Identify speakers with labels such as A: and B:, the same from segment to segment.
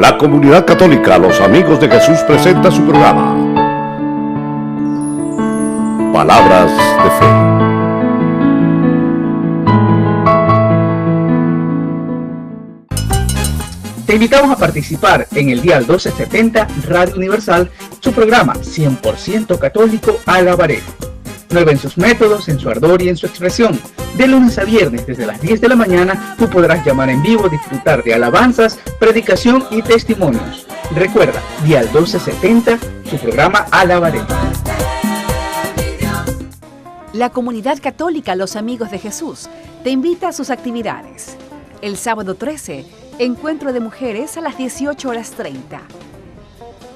A: La Comunidad Católica Los Amigos de Jesús presenta su programa Palabras de Fe.
B: Te invitamos a participar en el Dial 1270 Radio Universal, su programa 100% católico Alabaré. Nuevo en sus métodos, en su ardor y en su expresión. De lunes a viernes, desde las 10 de la mañana, tú podrás llamar en vivo, disfrutar de alabanzas, predicación y testimonios. Recuerda, Dial 1270, su programa Alabaré.
C: La Comunidad Católica Los Amigos de Jesús te invita a sus actividades. El sábado 13, encuentro de mujeres a las 18:30.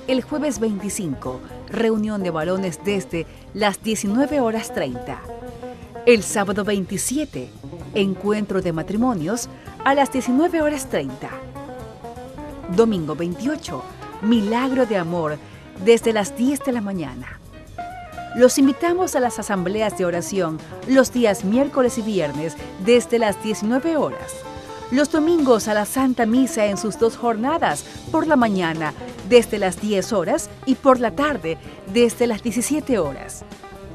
C: El jueves 25, reunión de varones desde las 19:30. El sábado 27, encuentro de matrimonios a las 19:30. Domingo 28, milagro de amor desde las 10 de la mañana. Los invitamos a las asambleas de oración los días miércoles y viernes desde las 19 horas. Los domingos a la Santa Misa en sus dos jornadas, por la mañana desde las 10 horas y por la tarde desde las 17 horas.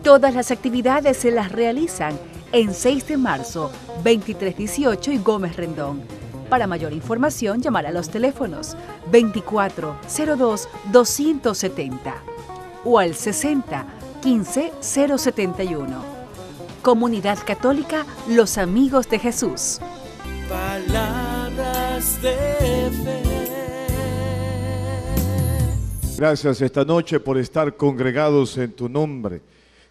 C: Todas las actividades se las realizan en 6 de marzo, 2318 y Gómez Rendón. Para mayor información, llamar a los teléfonos 2402-270 o al 6015-071. Comunidad Católica Los Amigos de Jesús.
D: Palabras de fe.
E: Gracias esta noche por estar congregados en tu nombre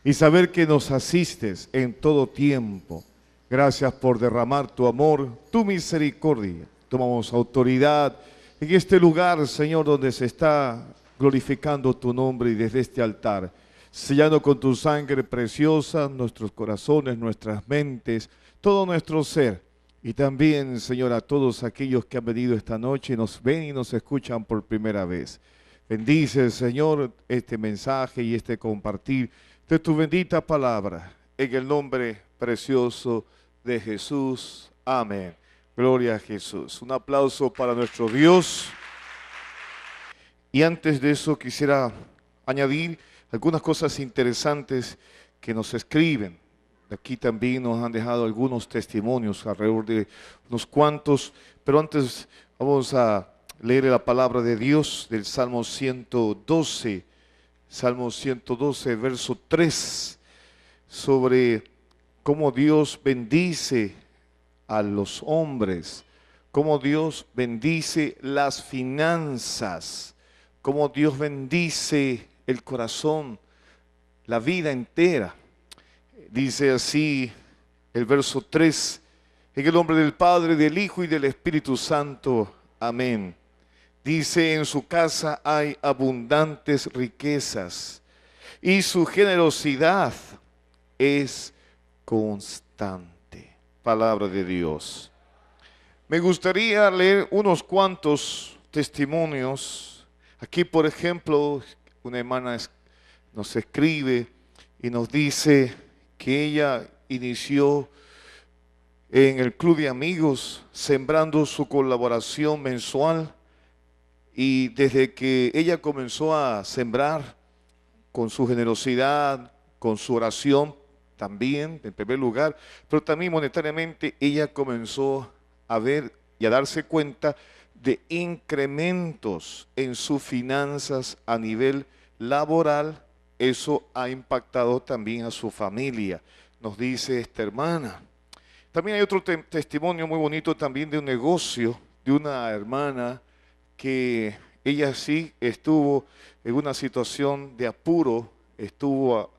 E: y saber que nos asistes en todo tiempo. Gracias por derramar tu amor, tu misericordia. Tomamos autoridad en este lugar, Señor, donde se está glorificando tu nombre y desde este altar, sellando con tu sangre preciosa nuestros corazones, nuestras mentes, todo nuestro ser. Y también, Señor, a todos aquellos que han venido esta noche y nos ven y nos escuchan por primera vez. Bendice, Señor, este mensaje y este compartir de tu bendita palabra. En el nombre precioso de Jesús. Amén. Gloria a Jesús. Un aplauso para nuestro Dios. Y antes de eso quisiera añadir algunas cosas interesantes que nos escriben. Aquí también nos han dejado algunos testimonios, alrededor de unos cuantos, pero antes vamos a leer la palabra de Dios del Salmo 112, verso 3, sobre cómo Dios bendice a los hombres, cómo Dios bendice las finanzas, cómo Dios bendice el corazón, la vida entera. Dice así el verso 3, en el nombre del Padre, del Hijo y del Espíritu Santo. Amén. Dice, en su casa hay abundantes riquezas y su generosidad es constante. Palabra de Dios. Me gustaría leer unos cuantos testimonios. Aquí, por ejemplo, una hermana nos escribe y nos dice que ella inició en el club de amigos sembrando su colaboración mensual, y desde que ella comenzó a sembrar con su generosidad, con su oración también, en primer lugar, pero también monetariamente, ella comenzó a ver y a darse cuenta de incrementos en sus finanzas a nivel laboral. Eso ha impactado también a su familia, nos dice esta hermana. También hay otro testimonio muy bonito también de un negocio de una hermana que ella sí estuvo en una situación de apuro, estuvo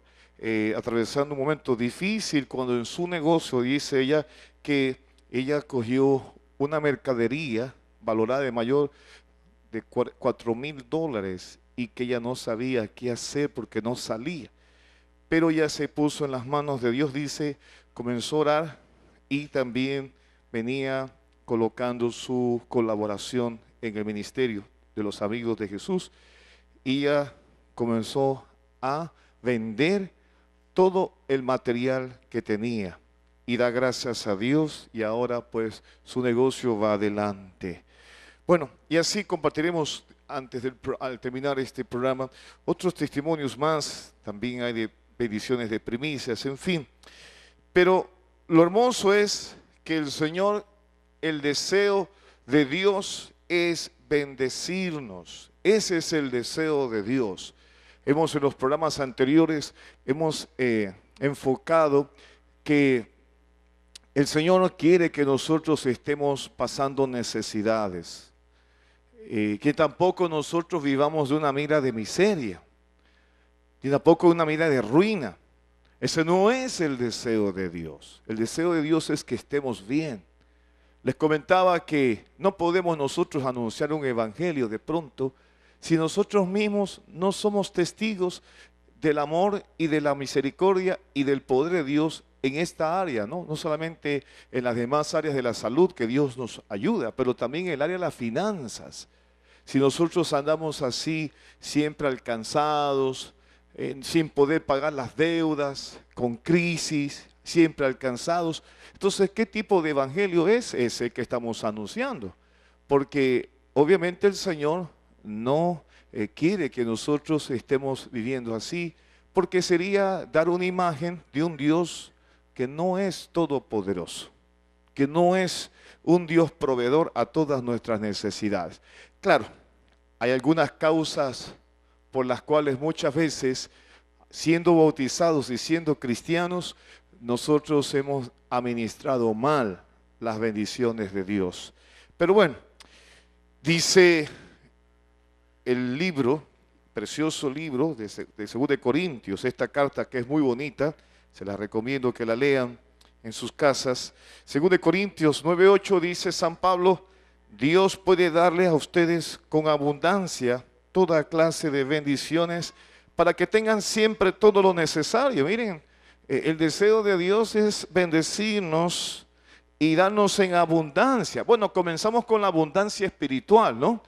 E: atravesando un momento difícil cuando en su negocio, dice ella, que ella cogió una mercadería valorada de mayor de $4,000 y que ella no sabía qué hacer porque no salía. Pero ella se puso en las manos de Dios, dice, comenzó a orar y también venía colocando su colaboración en el ministerio de los Amigos de Jesús. Y ella comenzó a vender todo el material que tenía y da gracias a Dios, y ahora pues su negocio va adelante. Bueno, y así compartiremos al terminar este programa otros testimonios más. También hay de bendiciones de primicias, en fin. Pero lo hermoso es que el Señor, el deseo de Dios es bendecirnos. Ese es el deseo de Dios. En los programas anteriores hemos enfocado que el Señor no quiere que nosotros estemos pasando necesidades, que tampoco nosotros vivamos de una mira de miseria, ni tampoco de una mira de ruina. Ese no es el deseo de Dios. El deseo de Dios es que estemos bien. Les comentaba que no podemos nosotros anunciar un evangelio de pronto si nosotros mismos no somos testigos del amor y de la misericordia y del poder de Dios en esta área, ¿no? No solamente en las demás áreas de la salud que Dios nos ayuda, pero también en el área de las finanzas. Si nosotros andamos así, siempre alcanzados, sin poder pagar las deudas, con crisis, siempre alcanzados, entonces, ¿qué tipo de evangelio es ese que estamos anunciando? Porque obviamente el Señor no quiere que nosotros estemos viviendo así, porque sería dar una imagen de un Dios que no es todopoderoso, que no es un Dios proveedor a todas nuestras necesidades. Claro, hay algunas causas por las cuales muchas veces, siendo bautizados y siendo cristianos, nosotros hemos administrado mal las bendiciones de Dios. Pero bueno, dice el libro, precioso libro de 2 de Corintios, esta carta que es muy bonita, se la recomiendo que la lean en sus casas. 2 de Corintios 9:8 dice San Pablo: Dios puede darle a ustedes con abundancia toda clase de bendiciones para que tengan siempre todo lo necesario. Miren, el deseo de Dios es bendecirnos y darnos en abundancia. Bueno, comenzamos con la abundancia espiritual, ¿no?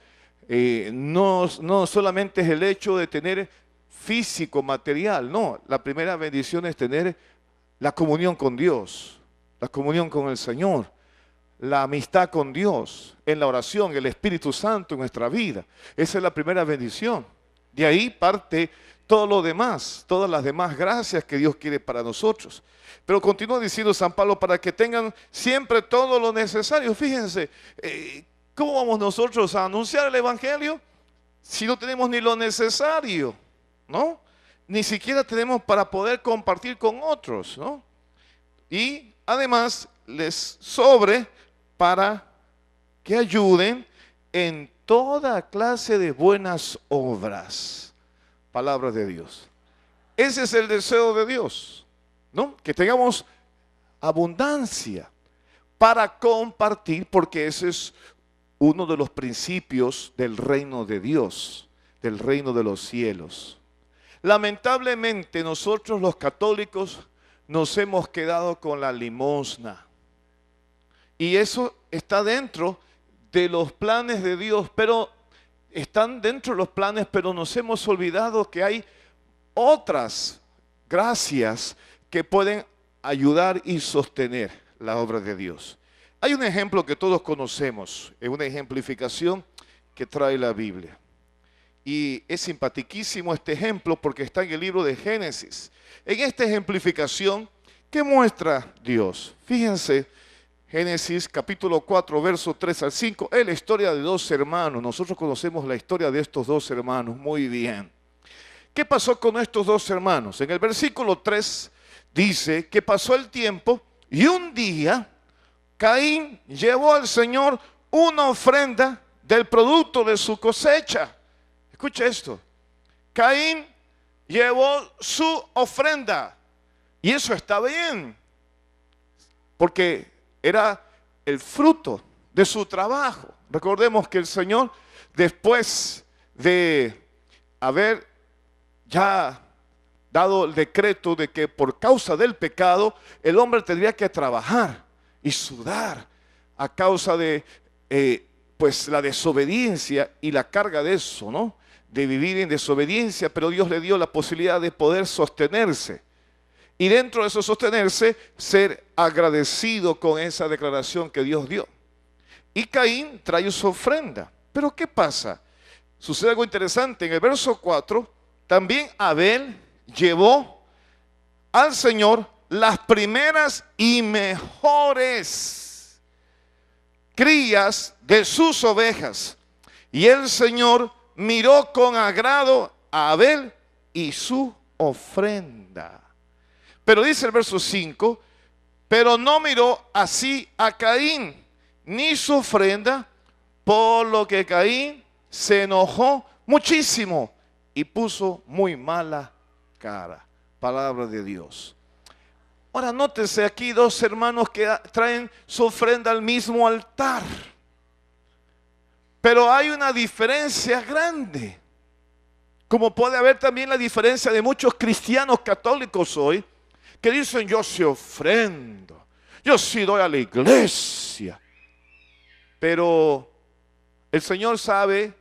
E: No solamente es el hecho de tener físico, material, no. La primera bendición es tener la comunión con Dios, la comunión con el Señor, la amistad con Dios, en la oración, el Espíritu Santo en nuestra vida. Esa es la primera bendición. De ahí parte todo lo demás, todas las demás gracias que Dios quiere para nosotros. Pero continúa diciendo San Pablo, para que tengan siempre todo lo necesario. Fíjense, ¿cómo vamos nosotros a anunciar el evangelio si no tenemos ni lo necesario, ¿no? Ni siquiera tenemos para poder compartir con otros, ¿no? Y además les sobre para que ayuden en toda clase de buenas obras. Palabra de Dios. Ese es el deseo de Dios, ¿no? Que tengamos abundancia para compartir, porque ese es uno de los principios del reino de Dios, del reino de los cielos. Lamentablemente nosotros los católicos nos hemos quedado con la limosna. Y eso está dentro de los planes de Dios, pero están dentro de los planes, pero nos hemos olvidado que hay otras gracias que pueden ayudar y sostener la obra de Dios. Hay un ejemplo que todos conocemos, es una ejemplificación que trae la Biblia. Y es simpaticísimo este ejemplo porque está en el libro de Génesis. En esta ejemplificación, ¿qué muestra Dios? Fíjense, Génesis capítulo 4, verso 3 al 5, es la historia de dos hermanos. Nosotros conocemos la historia de estos dos hermanos muy bien. ¿Qué pasó con estos dos hermanos? En el versículo 3 dice que pasó el tiempo y un día Caín llevó al Señor una ofrenda del producto de su cosecha. Escucha esto. Caín llevó su ofrenda y eso está bien, porque era el fruto de su trabajo. Recordemos que el Señor, después de haber ya dado el decreto de que por causa del pecado el hombre tendría que trabajar y sudar a causa de pues la desobediencia y la carga de eso, ¿no? De vivir en desobediencia, pero Dios le dio la posibilidad de poder sostenerse. Y dentro de eso sostenerse, ser agradecido con esa declaración que Dios dio. Y Caín trae su ofrenda. Pero ¿qué pasa? Sucede algo interesante. En el verso 4, también Abel llevó al Señor las primeras y mejores crías de sus ovejas. Y el Señor miró con agrado a Abel y su ofrenda. Pero dice el verso 5, pero no miró así a Caín, ni su ofrenda, por lo que Caín se enojó muchísimo y puso muy mala cara. Palabra de Dios. Ahora nótese aquí dos hermanos que traen su ofrenda al mismo altar. Pero hay una diferencia grande. Como puede haber también la diferencia de muchos cristianos católicos hoy, que dicen: yo sí ofrendo, yo sí doy a la iglesia. Pero el Señor sabe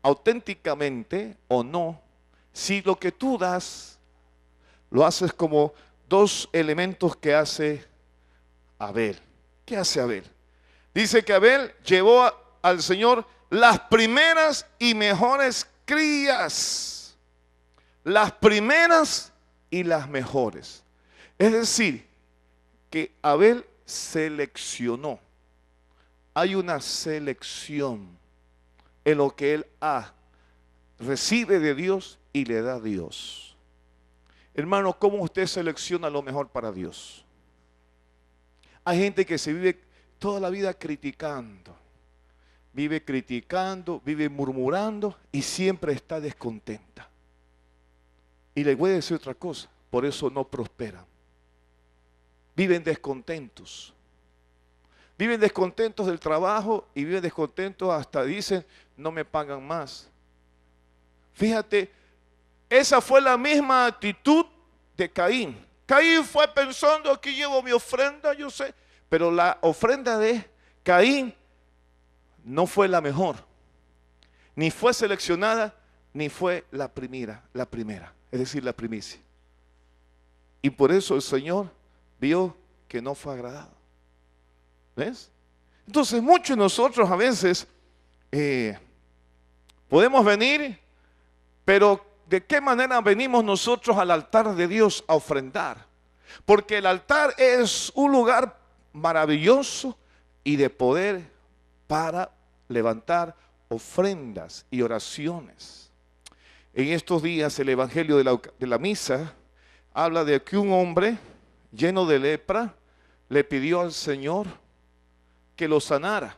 E: auténticamente o no si lo que tú das lo haces como dos elementos que hace Abel. ¿Qué hace Abel? Dice que Abel llevó al Señor las primeras y mejores crías. Las primeras y las mejores. Es decir, que Abel seleccionó. Hay una selección en lo que él recibe de Dios y le da a Dios. Hermano, ¿cómo usted selecciona lo mejor para Dios? Hay gente que se vive toda la vida criticando. Vive murmurando y siempre está descontenta. Y le voy a decir otra cosa, por eso no prosperan. Viven descontentos. Viven descontentos del trabajo y viven descontentos hasta dicen: no me pagan más. Fíjate, esa fue la misma actitud de Caín. Caín fue pensando: aquí llevo mi ofrenda, yo sé. Pero la ofrenda de Caín no fue la mejor. Ni fue seleccionada, ni fue la primera. Es decir, la primicia. Y por eso el Señor vio que no fue agradado. ¿Ves? Entonces muchos de nosotros a veces podemos venir, pero ¿de qué manera venimos nosotros al altar de Dios a ofrendar? Porque el altar es un lugar maravilloso y de poder para levantar ofrendas y oraciones. En estos días el evangelio de la misa habla de que un hombre lleno de lepra le pidió al Señor que lo sanara.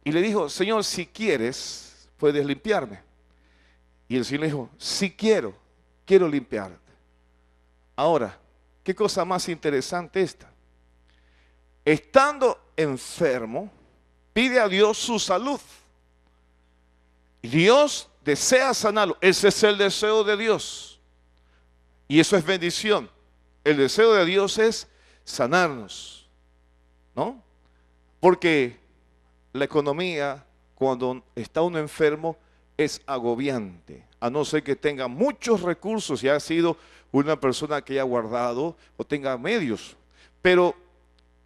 E: Y le dijo: Señor, si quieres, puedes limpiarme. Y el Señor le dijo: sí quiero limpiarte. Ahora, ¿qué cosa más interesante esta? Estando enfermo, pide a Dios su salud. Dios desea sanarlo. Ese es el deseo de Dios. Y eso es bendición. El deseo de Dios es sanarnos, ¿no? Porque la economía, cuando está uno enfermo, es agobiante. A no ser que tenga muchos recursos y haya sido una persona que haya guardado o tenga medios. Pero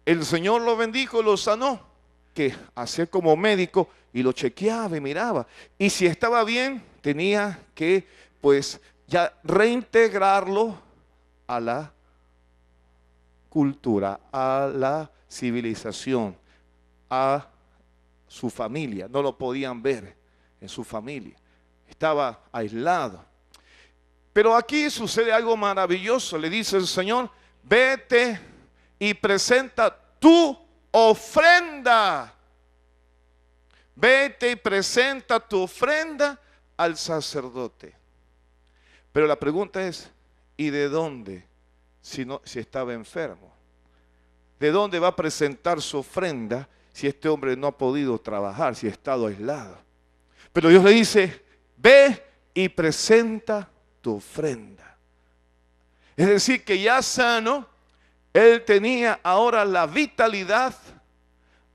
E: el Señor lo bendijo, lo sanó. Que hacía como médico y lo chequeaba y miraba. Y si estaba bien, tenía que pues ya reintegrarlo a la cultura, a la civilización, a su familia. No lo podían ver en su familia. Estaba aislado. Pero aquí sucede algo maravilloso. Le dice el Señor: vete y presenta tu ofrenda. Vete y presenta tu ofrenda al sacerdote. Pero la pregunta es: ¿y de dónde? Si estaba enfermo. ¿De dónde va a presentar su ofrenda si este hombre no ha podido trabajar, si ha estado aislado? Pero Dios le dice: ve y presenta tu ofrenda. Es decir, que ya sano, él tenía ahora la vitalidad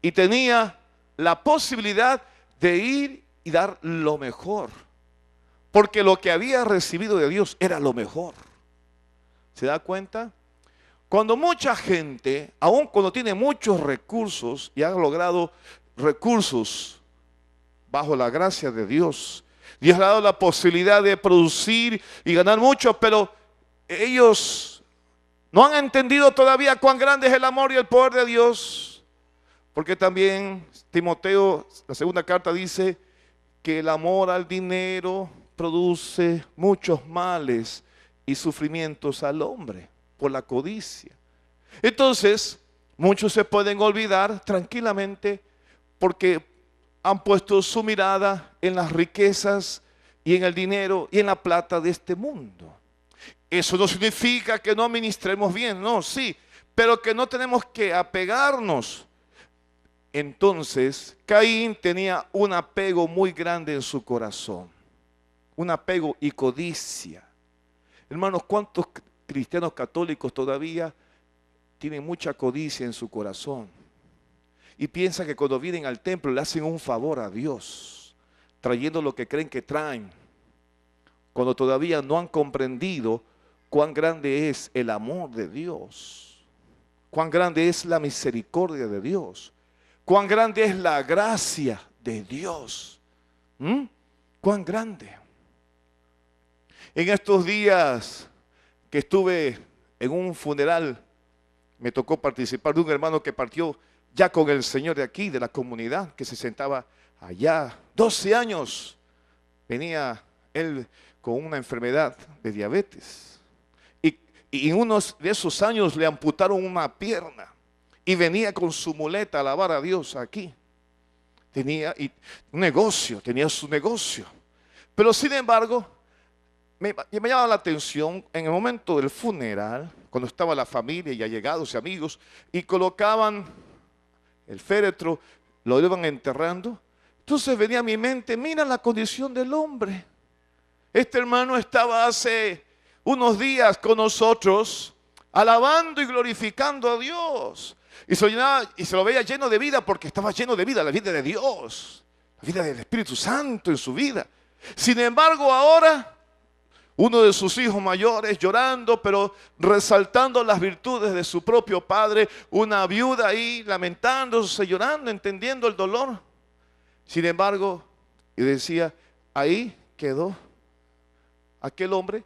E: y tenía la posibilidad de ir y dar lo mejor. Porque lo que había recibido de Dios era lo mejor. ¿Se da cuenta? Cuando mucha gente, aun cuando tiene muchos recursos y ha logrado recursos bajo la gracia de Dios. Dios le ha dado la posibilidad de producir y ganar mucho, pero ellos no han entendido todavía cuán grande es el amor y el poder de Dios. Porque también Timoteo, la segunda carta, dice que el amor al dinero produce muchos males y sufrimientos al hombre por la codicia. Entonces, muchos se pueden olvidar tranquilamente porque han puesto su mirada en las riquezas y en el dinero y en la plata de este mundo. Eso no significa que no administremos bien, no, sí, pero que no tenemos que apegarnos. Entonces, Caín tenía un apego muy grande en su corazón, un apego y codicia. Hermanos, ¿cuántos cristianos católicos todavía tienen mucha codicia en su corazón? Y piensan que cuando vienen al templo le hacen un favor a Dios, trayendo lo que creen que traen, cuando todavía no han comprendido cuán grande es el amor de Dios, cuán grande es la misericordia de Dios, cuán grande es la gracia de Dios. Cuán grande. En estos días que estuve en un funeral, me tocó participar de un hermano que partió ya con el Señor de aquí, de la comunidad, que se sentaba allá, 12 años. Venía él con una enfermedad de diabetes. Y en unos de esos años le amputaron una pierna. Y venía con su muleta a alabar a Dios aquí. Tenía su negocio. Pero sin embargo, me llamaba la atención en el momento del funeral, cuando estaba la familia y allegados y amigos, y colocaban el féretro, lo iban enterrando. Entonces venía a mi mente, mira la condición del hombre. Este hermano estaba hace unos días con nosotros, alabando y glorificando a Dios. Y se lo veía lleno de vida, porque estaba lleno de vida, la vida de Dios, la vida del Espíritu Santo en su vida. Sin embargo, ahora, uno de sus hijos mayores llorando, pero resaltando las virtudes de su propio padre, una viuda ahí lamentándose, llorando, entendiendo el dolor. Sin embargo, y decía, ahí quedó aquel hombre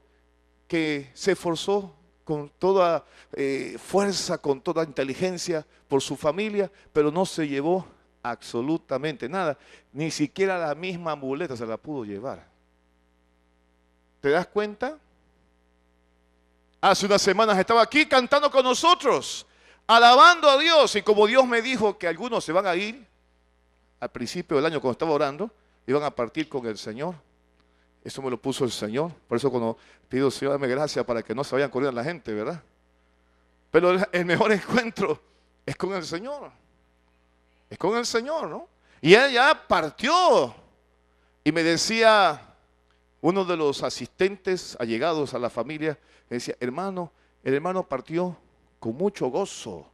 E: que se esforzó con toda fuerza, con toda inteligencia por su familia, pero no se llevó absolutamente nada. Ni siquiera la misma muleta se la pudo llevar. ¿Te das cuenta? Hace unas semanas estaba aquí cantando con nosotros, alabando a Dios, y como Dios me dijo que algunos se van a ir, al principio del año cuando estaba orando, iban a partir con el Señor. Eso me lo puso el Señor. Por eso cuando pido, Señor, dame gracia para que no se vayan corriendo la gente, ¿verdad? Pero el mejor encuentro es con el Señor. Es con el Señor, ¿no? Y él ya partió. Y me decía uno de los asistentes allegados a la familia, me decía, hermano, el hermano partió con mucho gozo,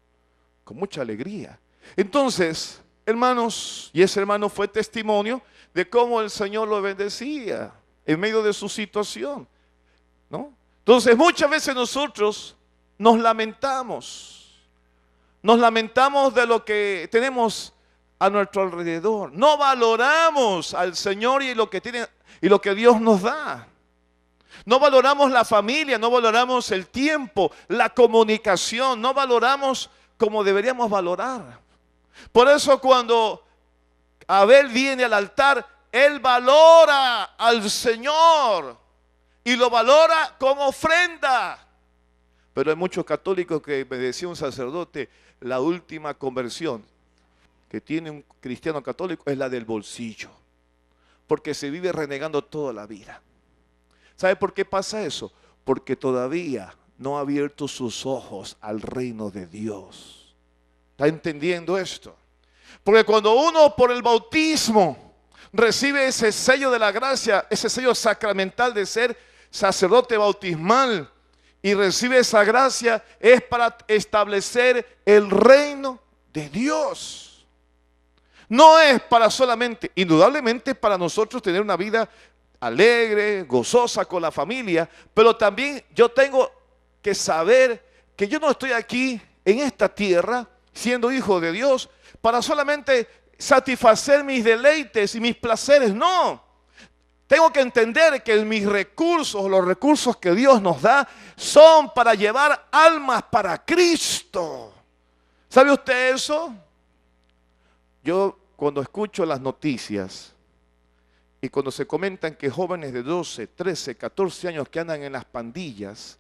E: con mucha alegría. Entonces, hermanos, y ese hermano fue testimonio de cómo el Señor lo bendecía en medio de su situación, ¿no? Entonces, muchas veces nosotros nos lamentamos de lo que tenemos a nuestro alrededor. No valoramos al Señor y lo que tiene y lo que Dios nos da. No valoramos la familia, no valoramos el tiempo, la comunicación, no valoramos como deberíamos valorar. Por eso cuando Abel viene al altar, él valora al Señor y lo valora como ofrenda. Pero hay muchos católicos que, me decía un sacerdote, la última conversión que tiene un cristiano católico es la del bolsillo, porque se vive renegando toda la vida. ¿Sabe por qué pasa eso? Porque todavía no ha abierto sus ojos al reino de Dios. ¿Está entendiendo esto? Porque cuando uno por el bautismo recibe ese sello de la gracia, ese sello sacramental de ser sacerdote bautismal, y recibe esa gracia, es para establecer el reino de Dios. No es para solamente, indudablemente para nosotros tener una vida alegre, gozosa con la familia, pero también yo tengo que saber que yo no estoy aquí en esta tierra siendo hijo de Dios para solamente satisfacer mis deleites y mis placeres. No. Tengo que entender que mis recursos, los recursos que Dios nos da, son para llevar almas para Cristo. ¿Sabe usted eso? Yo cuando escucho las noticias y cuando se comentan que jóvenes de 12, 13, 14 años que andan en las pandillas,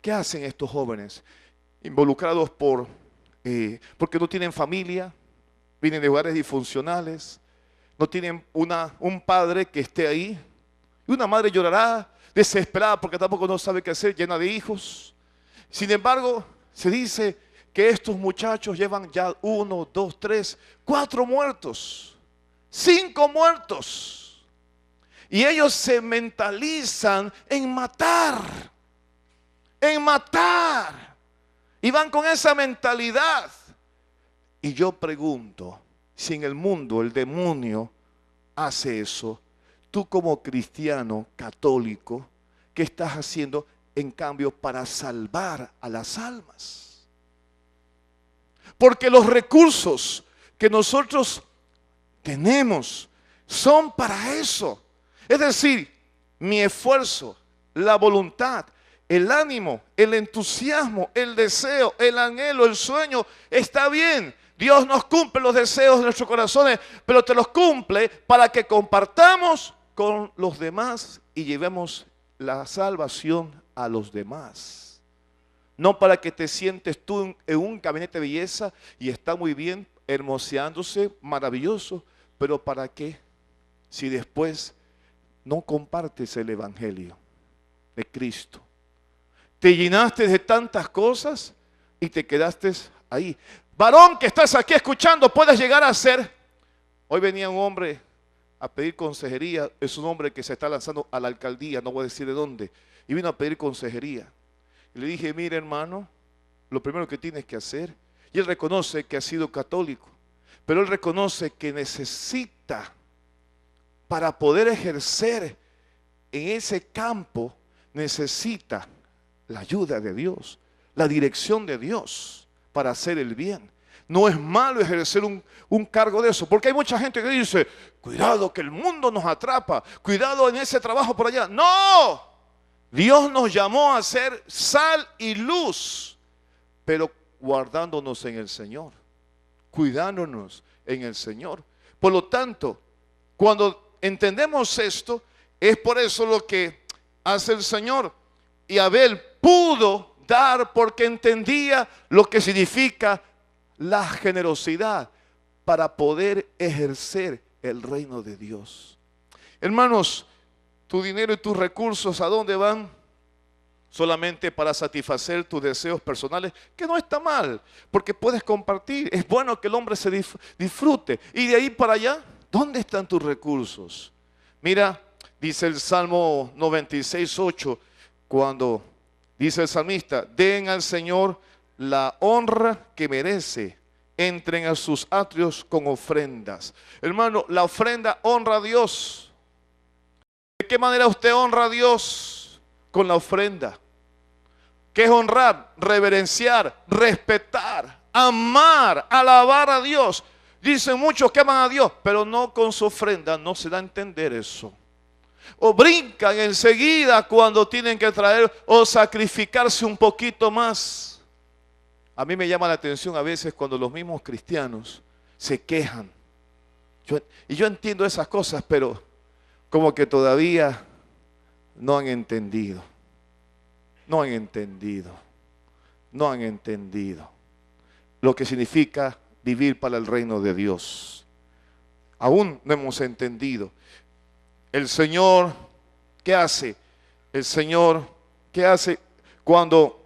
E: ¿qué hacen estos jóvenes? Involucrados porque no tienen familia, vienen de hogares disfuncionales, no tienen un padre que esté ahí, y una madre llorará desesperada porque tampoco no sabe qué hacer, llena de hijos. Sin embargo, se dice que estos muchachos llevan ya 1, 2, 3, 4 muertos, 5 muertos. Y ellos se mentalizan en matar. Y van con esa mentalidad. Y yo pregunto, si en el mundo el demonio hace eso, tú como cristiano católico, ¿qué estás haciendo en cambio para salvar a las almas? Porque los recursos que nosotros tenemos son para eso. Es decir, mi esfuerzo, la voluntad, el ánimo, el entusiasmo, el deseo, el anhelo, el sueño, está bien. Dios nos cumple los deseos de nuestros corazones, pero te los cumple para que compartamos con los demás y llevemos la salvación a los demás. No para que te sientes tú en un gabinete de belleza y está muy bien, hermoseándose, maravilloso, pero ¿para qué? Si después no compartes el evangelio de Cristo. Te llenaste de tantas cosas y te quedaste ahí. Varón que estás aquí escuchando, puedes llegar a ser. Hoy venía un hombre a pedir consejería. Es un hombre que se está lanzando a la alcaldía, no voy a decir de dónde. Y vino a pedir consejería. Y le dije, mire hermano, lo primero que tienes que hacer. Y él reconoce que ha sido católico. Pero él reconoce que necesita, para poder ejercer en ese campo, necesita la ayuda de Dios, la dirección de Dios para hacer el bien. No es malo ejercer un cargo de eso, porque hay mucha gente que dice, cuidado que el mundo nos atrapa, cuidado en ese trabajo por allá. No, Dios nos llamó a ser sal y luz, pero guardándonos en el Señor, cuidándonos en el Señor. Por lo tanto, cuando entendemos esto, es por eso lo que hace el Señor. Y Abel pudo dar porque entendía lo que significa la generosidad para poder ejercer el reino de Dios. Hermanos, tu dinero y tus recursos, ¿a dónde van? Solamente para satisfacer tus deseos personales, que no está mal, porque puedes compartir. Es bueno que el hombre se disfrute. Y de ahí para allá, ¿dónde están tus recursos? Mira, dice el Salmo 96:8, cuando dice el salmista, den al Señor la honra que merece, entren a sus atrios con ofrendas. Hermano, la ofrenda honra a Dios. ¿De qué manera usted honra a Dios? Con la ofrenda. ¿Qué es honrar? Reverenciar, respetar, amar, alabar a Dios. Dicen muchos que aman a Dios, pero no con su ofrenda, no se da a entender eso. O brincan enseguida cuando tienen que traer o sacrificarse un poquito más. A mí me llama la atención a veces cuando los mismos cristianos se quejan. Yo entiendo esas cosas, pero como que todavía no han entendido. No han entendido lo que significa vivir para el reino de Dios. Aún no hemos entendido. El Señor, ¿qué hace? El Señor, ¿qué hace cuando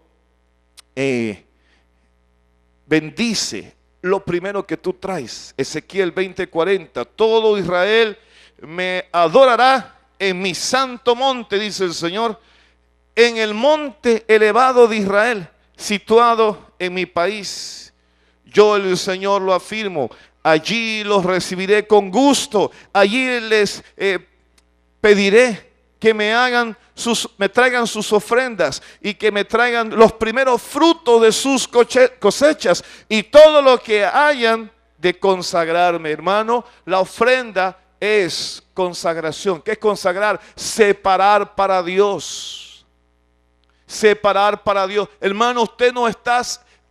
E: bendice lo primero que tú traes? Ezequiel 20:40, todo Israel me adorará en mi santo monte, dice el Señor, en el monte elevado de Israel, situado en mi país. Yo el Señor lo afirmo, allí los recibiré con gusto, allí les pediré que me traigan sus ofrendas y que me traigan los primeros frutos de sus cosechas y todo lo que hayan de consagrarme, hermano. La ofrenda es consagración. ¿Qué es consagrar? Separar para Dios. Separar para Dios. Hermano, usted no está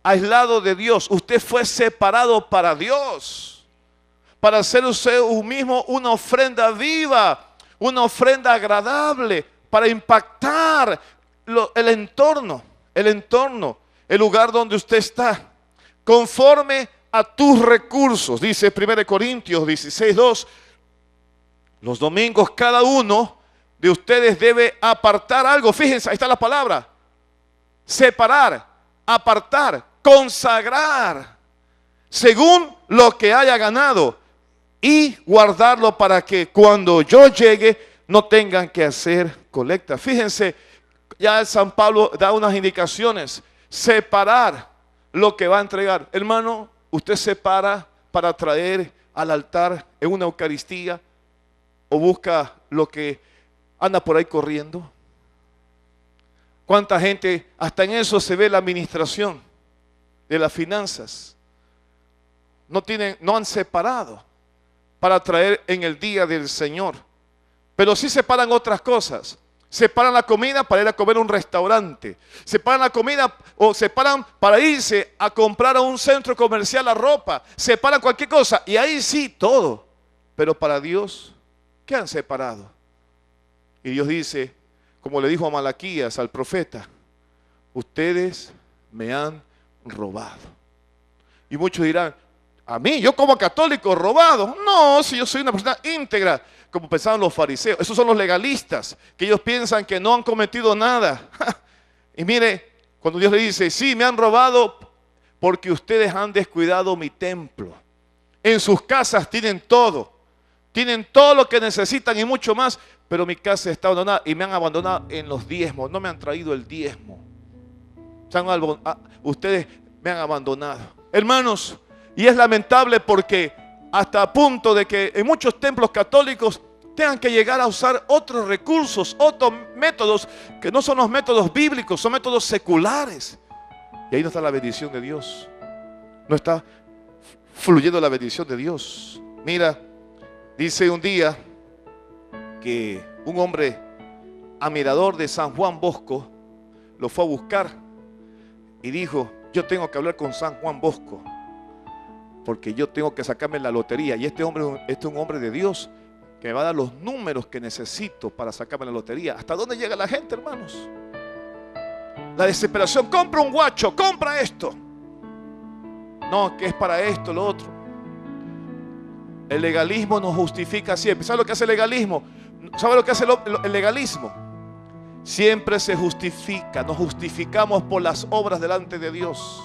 E: aislado de Dios. Usted fue separado para Dios. Para hacer usted mismo una ofrenda viva, una ofrenda agradable, para impactar el entorno, el lugar donde usted está, conforme a tus recursos. Dice 1 Corintios 16:2, los domingos cada uno de ustedes debe apartar algo. Fíjense, ahí está la palabra, separar, apartar, consagrar, según lo que haya ganado, y guardarlo para que cuando yo llegue no tengan que hacer colecta. Fíjense, ya San Pablo da unas indicaciones. Separar lo que va a entregar. Hermano, usted separa para traer al altar en una Eucaristía, o busca lo que anda por ahí corriendo. ¿Cuánta gente, hasta en eso se ve la administración de las finanzas? No han separado para traer en el día del Señor. Pero sí separan otras cosas. Separan la comida para ir a comer a un restaurante. Separan la comida o separan para irse a comprar a un centro comercial la ropa. Separan cualquier cosa. Y ahí sí, todo. Pero para Dios, ¿qué han separado? Y Dios dice, como le dijo a Malaquías, al profeta, ustedes me han robado. Y muchos dirán, a mí, yo como católico, robado. No, si yo soy una persona íntegra, como pensaban los fariseos. Esos son los legalistas, que ellos piensan que no han cometido nada. Y mire, cuando Dios le dice, sí, me han robado porque ustedes han descuidado mi templo. En sus casas tienen todo lo que necesitan y mucho más, pero mi casa está abandonada y me han abandonado en los diezmos. No me han traído el diezmo. Ustedes me han abandonado. Hermanos, y es lamentable porque hasta a punto de que en muchos templos católicos tengan que llegar a usar otros recursos, otros métodos que no son los métodos bíblicos, son métodos seculares. Y ahí no está la bendición de Dios. No está fluyendo la bendición de Dios. Mira, dice un día que un hombre admirador de San Juan Bosco lo fue a buscar y dijo, yo tengo que hablar con San Juan Bosco, porque yo tengo que sacarme la lotería. Y este es un hombre de Dios que me va a dar los números que necesito para sacarme la lotería. ¿Hasta dónde llega la gente, hermanos? La desesperación. Compra un guacho, compra esto. No, que es para esto, lo otro. El legalismo nos justifica siempre. ¿Sabe lo que hace el legalismo? ¿Sabe lo que hace el legalismo? Siempre se justifica. Nos justificamos por las obras delante de Dios.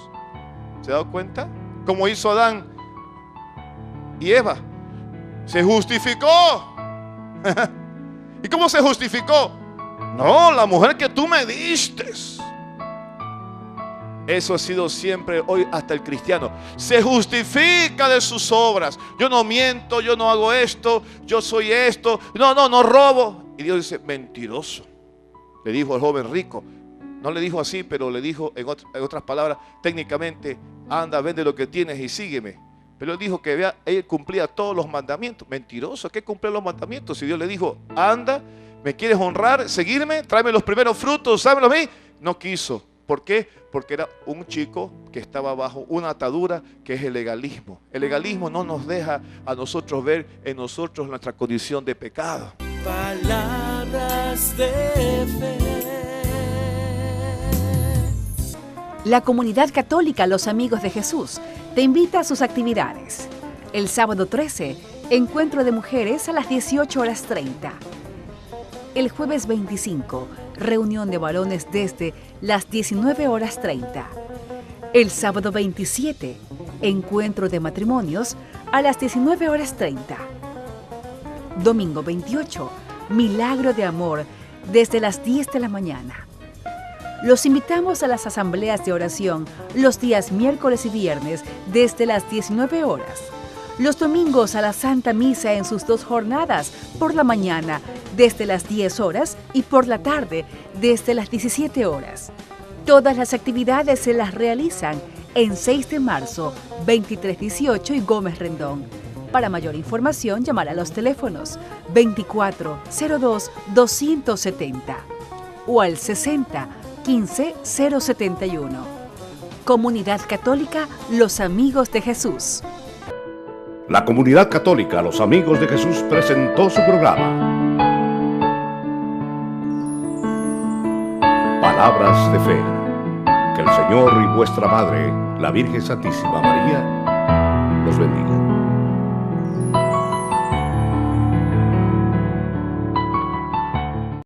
E: ¿Se ha dado cuenta? Como hizo Adán y Eva. Se justificó. ¿Y cómo se justificó? No, la mujer que tú me diste. Eso ha sido siempre, hoy hasta el cristiano. Se justifica de sus obras. Yo no miento, yo no hago esto, yo soy esto. No robo. Y Dios dice, mentiroso. Le dijo al joven rico. No le dijo así, pero le dijo en otras palabras, técnicamente, anda, vende lo que tienes y sígueme. Pero él dijo que él cumplía todos los mandamientos. Mentiroso, ¿qué cumple los mandamientos? Si Dios le dijo, anda, me quieres honrar, seguirme, tráeme los primeros frutos, sámelo a mí. No quiso. ¿Por qué? Porque era un chico que estaba bajo una atadura que es el legalismo. El legalismo no nos deja a nosotros ver en nosotros nuestra condición de pecado.
D: Palabras de fe.
C: La Comunidad Católica Los Amigos de Jesús te invita a sus actividades. El sábado 13, encuentro de mujeres a las 18:30. El jueves 25, reunión de varones desde las 19:30. El sábado 27, encuentro de matrimonios a las 19:30. Domingo 28, milagro de amor desde las 10 de la mañana. Los invitamos a las asambleas de oración los días miércoles y viernes desde las 19 horas. Los domingos a la Santa Misa en sus dos jornadas, por la mañana desde las 10 horas y por la tarde desde las 17 horas. Todas las actividades se las realizan en 6 de marzo, 2318 y Gómez Rendón. Para mayor información, llamar a los teléfonos 2402-270 o al 6015-071. Comunidad Católica Los Amigos de Jesús.
A: La Comunidad Católica Los Amigos de Jesús presentó su programa Palabras de Fe. Que el Señor y vuestra Madre, la Virgen Santísima María, los bendiga.